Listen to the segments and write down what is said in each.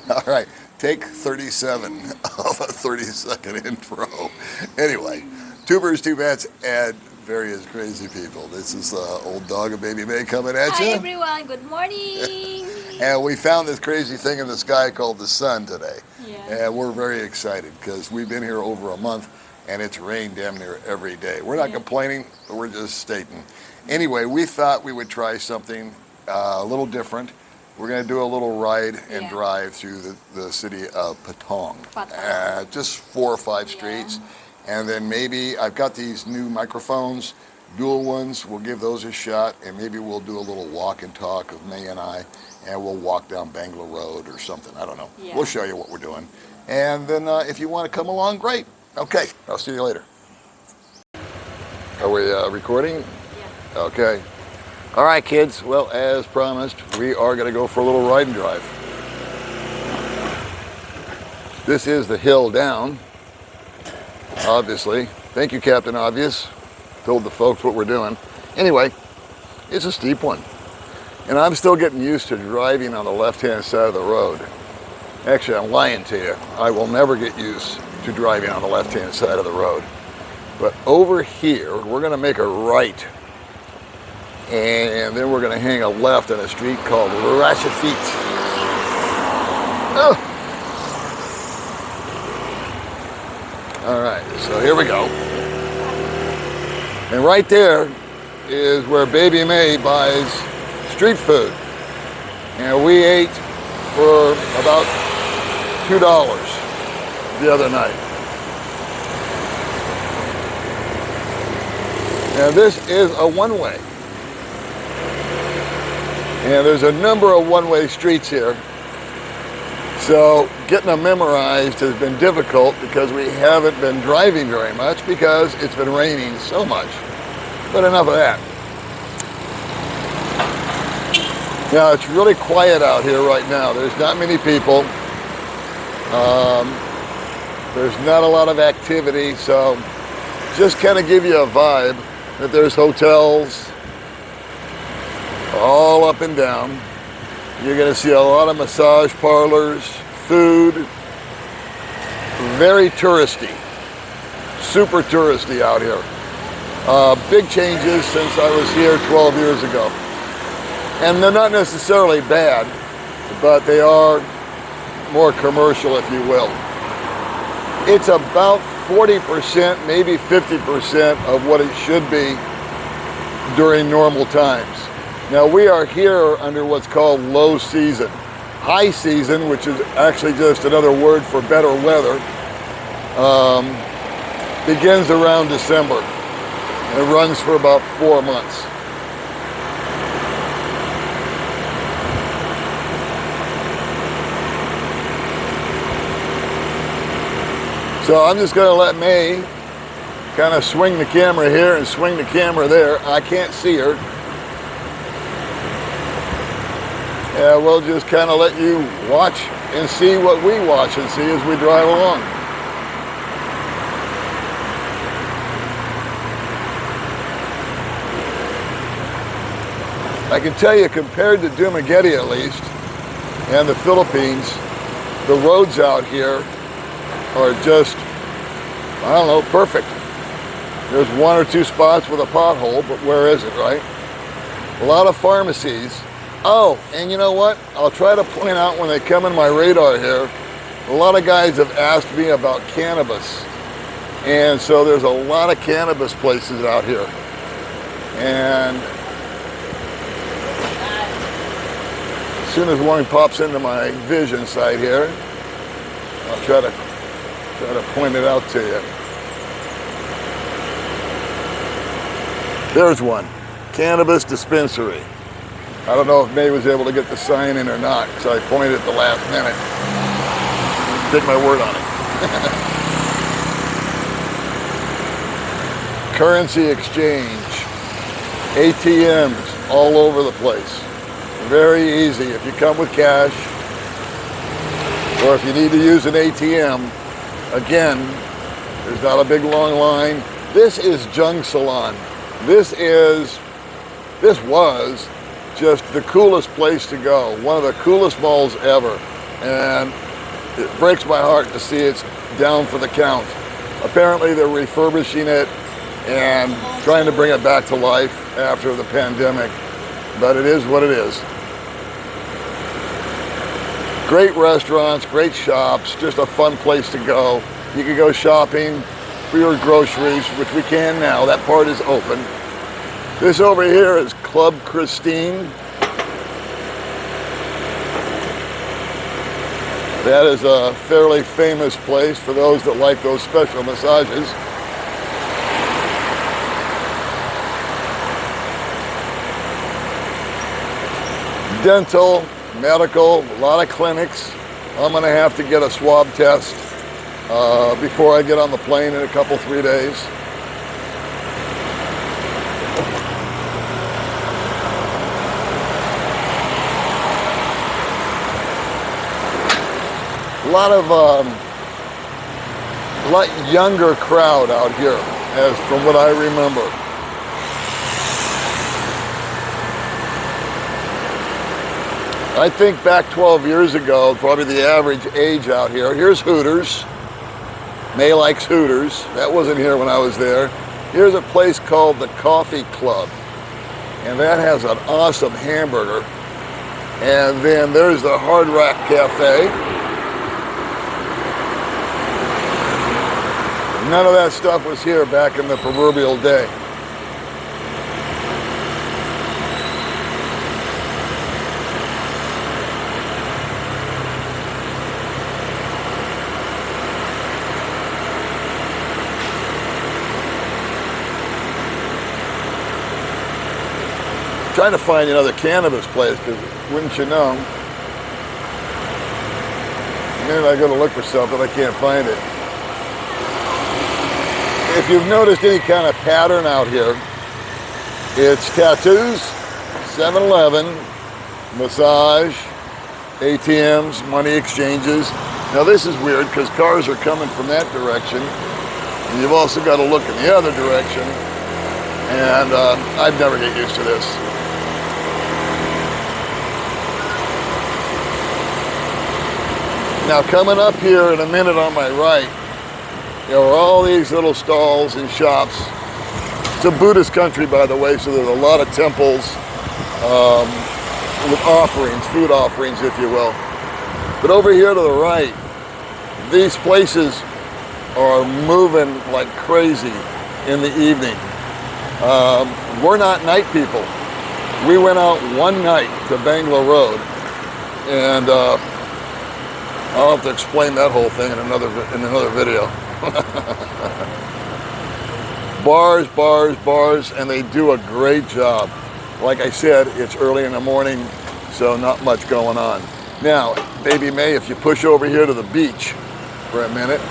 All right, take 37 of a 30-second intro. Anyway, two birds, two bats, and various crazy people. This is old dog and baby May coming at Hi you. everyone, good morning. And we found this crazy thing in the sky called the sun today. Yeah. And we're very excited because we've been here over a month and it's rained damn near every day. We're not complaining, but we're just stating. Anyway, we thought we would try something a little different. We're going to do a little ride and drive through the city of Patong. Just 4 or 5 streets. And then maybe, I've got these new microphones, dual ones, we'll give those a shot, and maybe we'll do a little walk and talk of May and I, and we'll walk down Bangla Road or something, I don't know. Yeah. We'll show you what we're doing. And then if you want to come along, great. Okay, I'll see you later. Are we recording? Yeah. Okay. All right, kids, well, as promised, we are going to go for a little ride and drive. This is the hill down, obviously. Thank you, Captain Obvious. Told the folks what we're doing. Anyway, it's a steep one. And I'm still getting used to driving on the left-hand side of the road. Actually, I'm lying to you. I will never get used to driving on the left-hand side of the road. But over here, we're going to make a right. And then we're going to hang a left on a street called Rashafit. Oh. All right, so here we go. And right there is where Baby May buys street food. And we ate for about $2 the other night. And this is a one-way. And there's a number of one-way streets here. So getting them memorized has been difficult because we haven't been driving very much because it's been raining so much. But enough of that. Now it's really quiet out here right now. There's not many people. There's not a lot of activity, so just kind of give you a vibe that there's hotels all up and down. You're going to see a lot of massage parlors, food, very touristy, super touristy out here. Big changes since I was here 12 years ago. And they're not necessarily bad, but they are more commercial, if you will. It's about 40%, maybe 50% of what it should be during normal times. Now we are here under what's called low season. High season, which is actually just another word for better weather, begins around December. It runs for about 4 months. So I'm just going to let May kind of swing the camera here and swing the camera there. I can't see her. Yeah, we'll just kind of let you watch and see what we watch and see as we drive along. I can tell you, compared to Dumaguete at least, and the Philippines, the roads out here are just, I don't know, perfect. There's 1 or 2 spots with a pothole, but where is it, right? A lot of pharmacies. Oh, and you know what? I'll try to point out when they come in my radar here, a lot of guys have asked me about cannabis. And so there's a lot of cannabis places out here. And as soon as one pops into my vision sight here, I'll try to point it out to you. There's one, cannabis dispensary. I don't know if May was able to get the sign in or not, so I pointed at the last minute. Take my word on it. Currency exchange, ATMs all over the place. Very easy. If you come with cash, or if you need to use an ATM, again, there's not a big long line. This is Jung Salon. This was just the coolest place to go. One of the coolest malls ever. and it breaks my heart to see it's down for the count. Apparently they're refurbishing it and trying to bring it back to life after the pandemic, but it is what it is. Great restaurants, great shops, just a fun place to go. You can go shopping for your groceries, which we can now. That part is open. This over here is Club Christine. That is a fairly famous place for those that like those special massages. Dental, medical, a lot of clinics. I'm gonna have to get a swab test before I get on the plane in a couple, 3 days. A lot younger crowd out here, as from what I remember. I think back 12 years ago, probably the average age out here. Here's Hooters. May likes Hooters. That wasn't here when I was there. Here's a place called the Coffee Club, and that has an awesome hamburger. And then there's the Hard Rock Cafe. None of that stuff was here back in the proverbial day. Trying to find another cannabis place, because wouldn't you know, maybe I go to look for something, I can't find it. If you've noticed any kind of pattern out here, it's tattoos, 7-Eleven, massage, ATMs, money exchanges. Now this is weird because cars are coming from that direction, and you've also got to look in the other direction, and I'd never get used to this. Now coming up here in a minute on my right, there are all these little stalls and shops. It's a Buddhist country, by the way, so there's a lot of temples with offerings, food offerings, if you will. But over here to the right, these places are moving like crazy in the evening. We're not night people. We went out one night to Bangla Road, and I'll have to explain that whole thing in another video. Bars, bars, bars, and they do a great job. Like I said, it's early in the morning, so not much going on. Now, Baby May, if you push over here to the beach for a minute,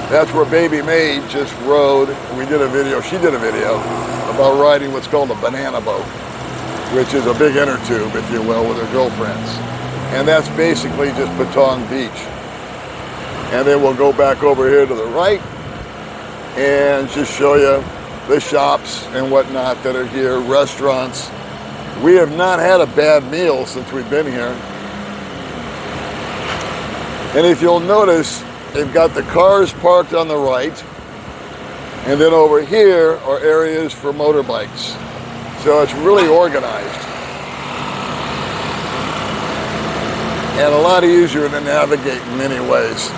that's where Baby May just rode. We did a video, she did a video about riding what's called a banana boat, which is a big inner tube, if you will, with her girlfriends. And that's basically just Patong Beach. And then we'll go back over here to the right and just show you the shops and whatnot that are here, restaurants. We have not had a bad meal since we've been here. And if you'll notice, they've got the cars parked on the right, and then over here are areas for motorbikes. So it's really organized. And a lot easier to navigate in many ways.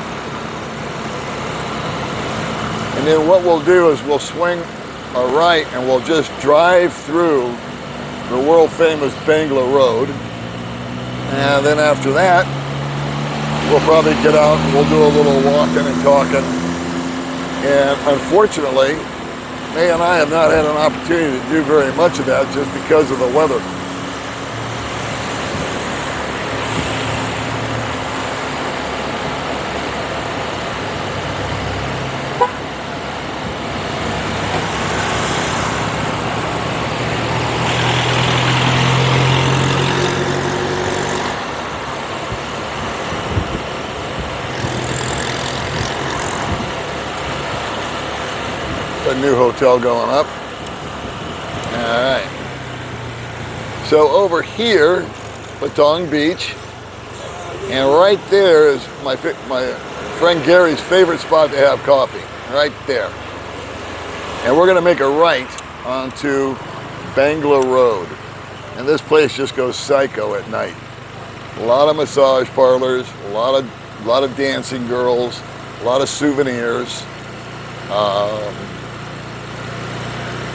And then what we'll do is we'll swing a right and we'll just drive through the world famous Bangla Road. And then after that, we'll probably get out and we'll do a little walking and talking. And unfortunately, May and I have not had an opportunity to do very much of that just because of the weather. A new hotel going up. All right. So over here, Patong Beach, And right there is my friend Gary's favorite spot to have coffee, right there. And we're gonna make a right onto Bangla Road. And this place just goes psycho at night. A lot of massage parlors, a lot of dancing girls, a lot of souvenirs, a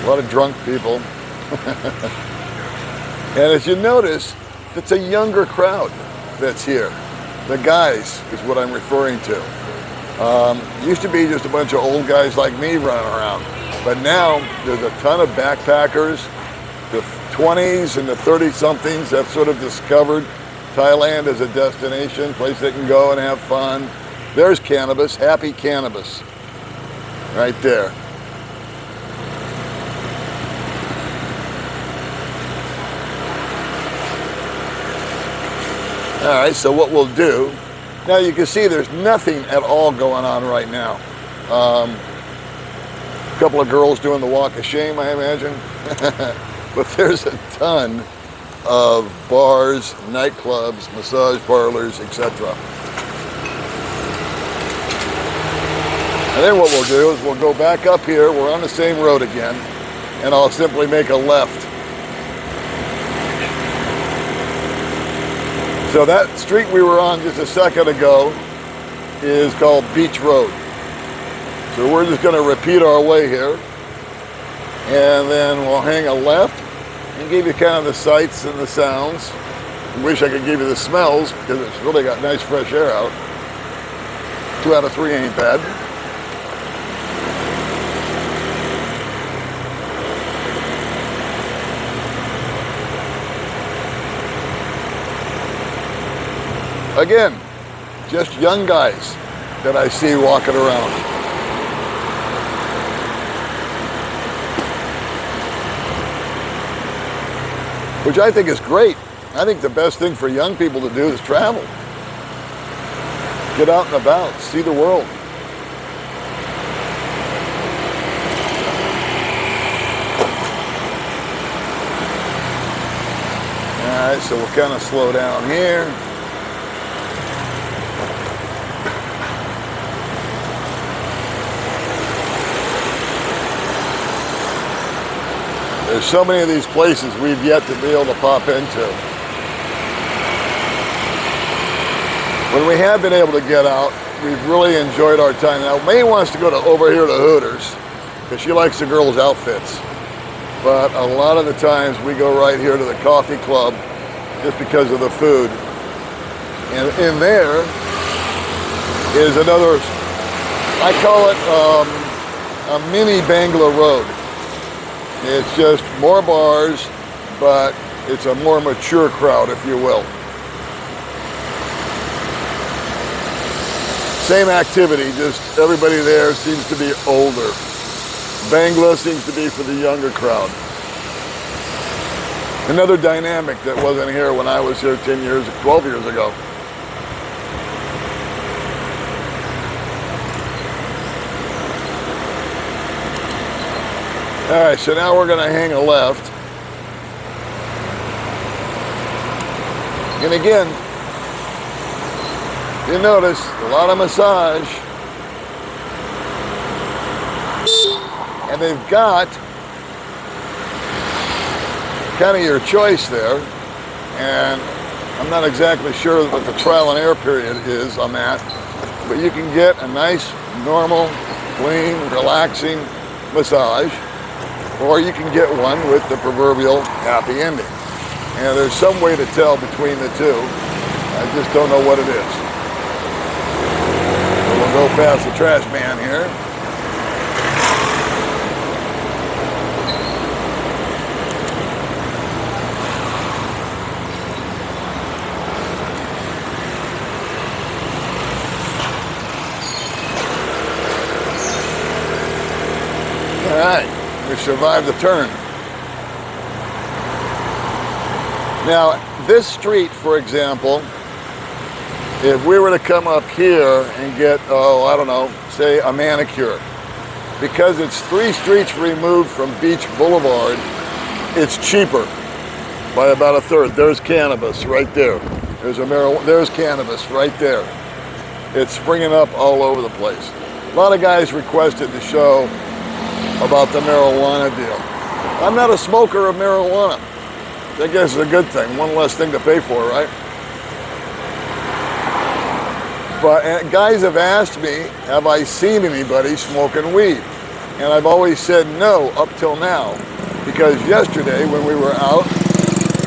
lot of drunk people. And as you notice, it's a younger crowd that's here. The guys is what I'm referring to. Used to be just a bunch of old guys like me running around. But now there's a ton of backpackers, the 20s and the 30-somethings have sort of discovered Thailand as a destination, place they can go and have fun. There's cannabis, happy cannabis, right there. All right, so what we'll do, now you can see there's nothing at all going on right now. A couple of girls doing the walk of shame, I imagine. But there's a ton of bars, nightclubs, massage parlors, etc. And then what we'll do is we'll go back up here, we're on the same road again, and I'll simply make a left. So that street we were on just a second ago is called Beach Road. So we're just going to repeat our way here, and then we'll hang a left and give you kind of the sights and the sounds. I wish I could give you the smells because it's really got nice fresh air out. 2 out of 3 ain't bad. Again, just young guys that I see walking around. Which I think is great. I think the best thing for young people to do is travel. Get out and about, see the world. All right, so we'll kind of slow down here. There's so many of these places we've yet to be able to pop into. When we have been able to get out, we've really enjoyed our time. Now, May wants to go over here to Hooters because she likes the girls' outfits. But a lot of the times we go right here to the coffee club just because of the food. And in there is another, I call it a mini Bangla Road. It's just more bars, but it's a more mature crowd, if you will. Same activity, just everybody there seems to be older. Bangla seems to be for the younger crowd. Another dynamic that wasn't here when I was here 12 years ago. All right, so now we're gonna hang a left. And again, you notice a lot of massage. And they've got kind of your choice there. And I'm not exactly sure what the trial and error period is on that, but you can get a nice, normal, clean, relaxing massage, or you can get one with the proverbial happy ending. And there's some way to tell between the two. I just don't know what it is. So we'll go past the trash man here. All right. We survived the turn. Now, this street, for example, if we were to come up here and get, I don't know, say a manicure, because it's 3 streets removed from Beach Boulevard, it's cheaper by about 1/3. There's cannabis right there. There's cannabis right there. It's springing up all over the place. A lot of guys requested the show about the marijuana deal. I'm not a smoker of marijuana. I guess it's a good thing. One less thing to pay for, right? But guys have asked me, have I seen anybody smoking weed? And I've always said no up till now. Because yesterday when we were out,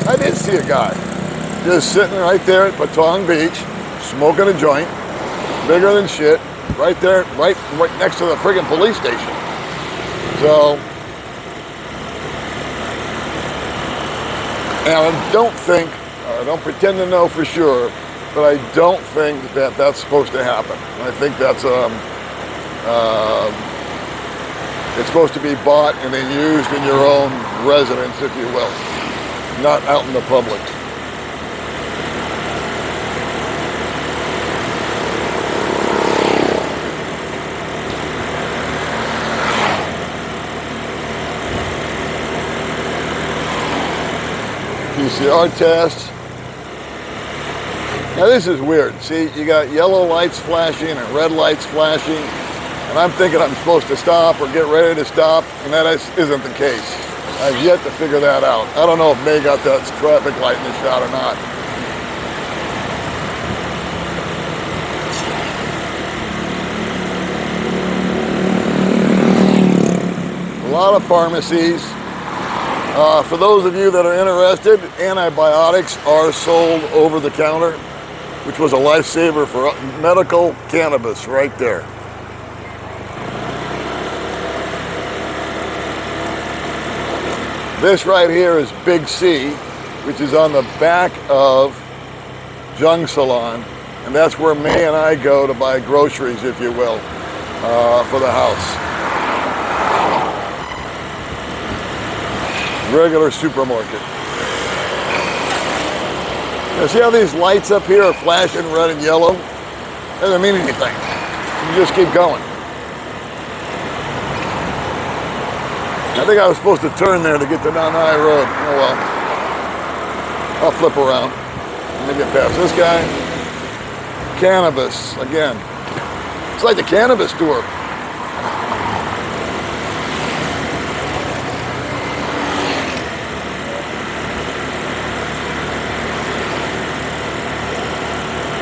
I did see a guy just sitting right there at Patong Beach, smoking a joint, bigger than shit, right there, right next to the friggin' police station. So, and I don't pretend to know for sure, but I don't think that that's supposed to happen. I think that's it's supposed to be bought and then used in your own residence, if you will, not out in the public. PCR test. Now this is weird. See, you got yellow lights flashing and red lights flashing, and I'm thinking I'm supposed to stop or get ready to stop, and that isn't the case. I've yet to figure that out. I don't know if May got that traffic light in the shot or not. A lot of pharmacies. For those of you that are interested, antibiotics are sold over the counter, which was a lifesaver for medical cannabis right there. This right here is Big C, which is on the back of Jung Salon, and that's where May and I go to buy groceries, if you will, for the house. Regular supermarket. Now see how these lights up here are flashing red and yellow? Doesn't mean anything. You just keep going. I think I was supposed to turn there to get to down the high road. Oh well. I'll flip around. Let me get past this guy. Cannabis, again. It's like the cannabis tour.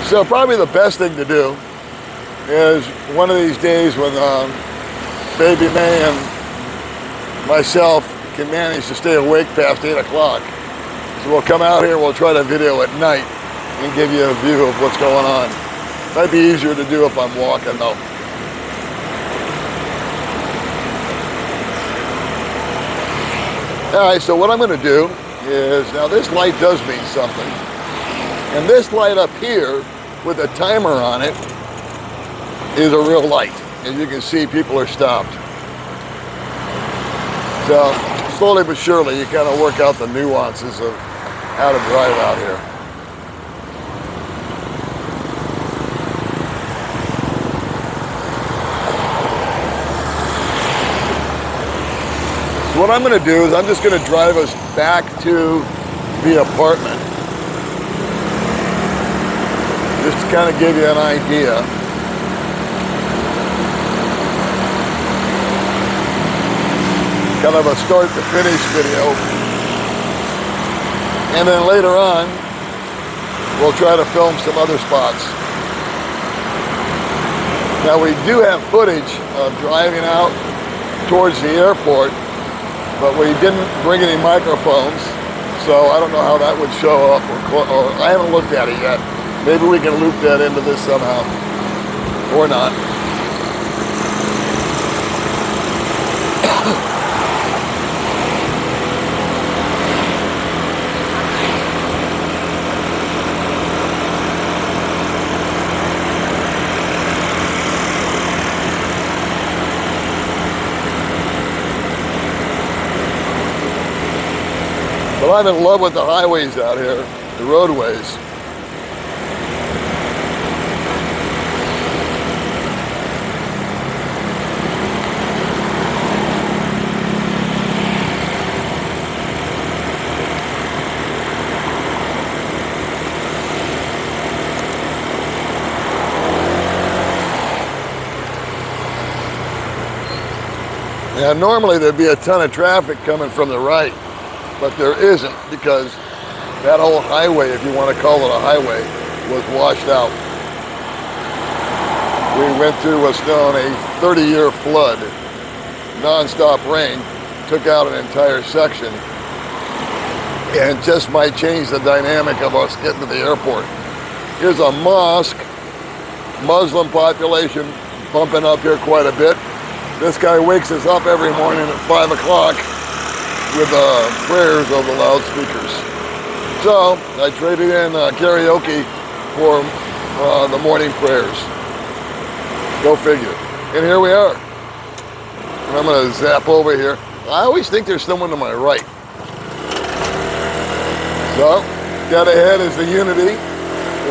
So probably the best thing to do is one of these days when Baby May and myself can manage to stay awake past 8 o'clock. So we'll come out here, we'll try to video at night and give you a view of what's going on. Might be easier to do if I'm walking though. All right, so what I'm gonna do is, now this light does mean something. And this light up here with a timer on it is a real light. As you can see, people are stopped. So slowly but surely, you kind of work out the nuances of how to drive out here. So what I'm going to do is I'm just going to drive us back to the apartment. Just to kind of give you an idea. Kind of a start to finish video. And then later on, we'll try to film some other spots. Now we do have footage of driving out towards the airport, but we didn't bring any microphones, so I don't know how that would show up, or I haven't looked at it yet. Maybe we can loop that into this somehow, or not. But I'm in love with the highways out here, the roadways. Now, normally there'd be a ton of traffic coming from the right, but there isn't because that whole highway, if you want to call it a highway, was washed out. We went through what's known a 30-year flood. Non-stop rain took out an entire section and just might change the dynamic of us getting to the airport. Here's a mosque, Muslim population bumping up here quite a bit. This guy wakes us up every morning at 5 o'clock with prayers over the loudspeakers. So I traded in karaoke for the morning prayers. Go figure. And here we are. And I'm going to zap over here. I always think there's someone to my right. So, dead ahead is the Unity,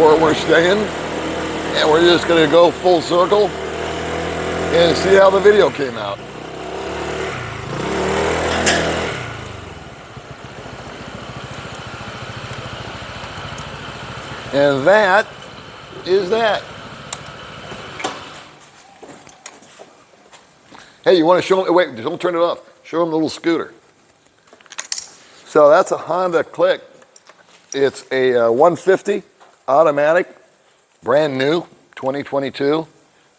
where we're staying. And we're just going to go full circle and see how the video came out. And that is that. Hey, you want to show them? Wait, don't turn it off. Show them the little scooter. So that's a Honda Click. It's a 150 automatic, brand new, 2022.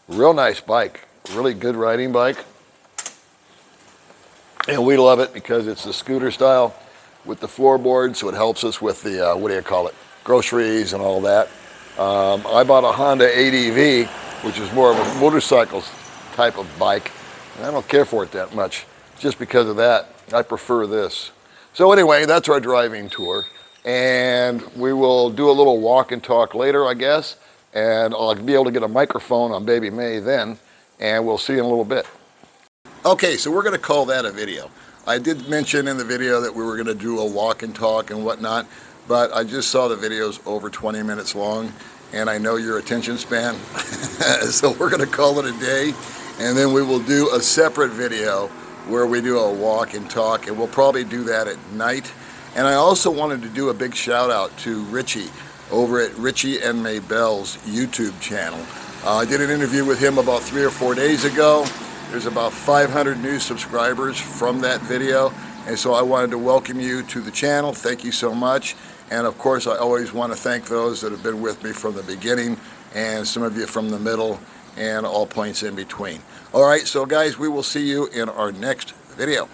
Real nice bike. Really good riding bike. And we love it because it's the scooter style with the floorboard, so it helps us with the, what do you call it, groceries and all that. I bought a Honda ADV, which is more of a motorcycle type of bike. And I don't care for it that much. Just because of that, I prefer this. So anyway, that's our driving tour. And we will do a little walk and talk later, I guess. And I'll be able to get a microphone on Baby May then. And we'll see you in a little bit. Okay, so we're going to call that a video. I did mention in the video that we were going to do a walk and talk and whatnot. But I just saw the video's over 20 minutes long. And I know your attention span. So we're going to call it a day. And then we will do a separate video where we do a walk and talk, and we'll probably do that at night. And I also wanted to do a big shout out to Richie over at Richie and Maybell's YouTube channel. I did an interview with him about 3 or 4 days ago. There's about 500 new subscribers from that video, and so I wanted to welcome you to the channel. Thank you so much. And of course, I always want to thank those that have been with me from the beginning, and some of you from the middle, and all points in between. All right, so guys, we will see you in our next video.